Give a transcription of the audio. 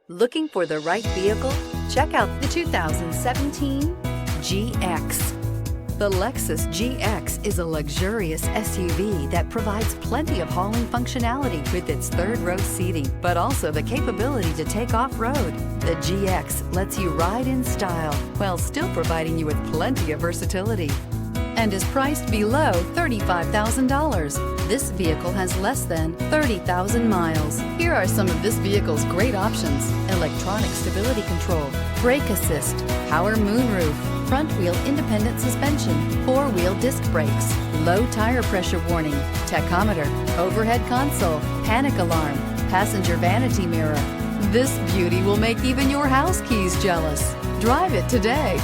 Looking for the right vehicle? Check out the 2017 GX. The Lexus GX is a luxurious SUV that provides plenty of hauling functionality with its third-row seating, but also the capability to take off-road. The GX lets you ride in style while still providing you with plenty of versatility and is priced below $35,000. This vehicle has less than 30,000 miles. Here are some of this vehicle's great options: electronic stability control, brake assist, power moonroof, front wheel independent suspension, four-wheel disc brakes, low tire pressure warning, tachometer, overhead console, panic alarm, passenger vanity mirror. This beauty will make even your house keys jealous. Drive it today.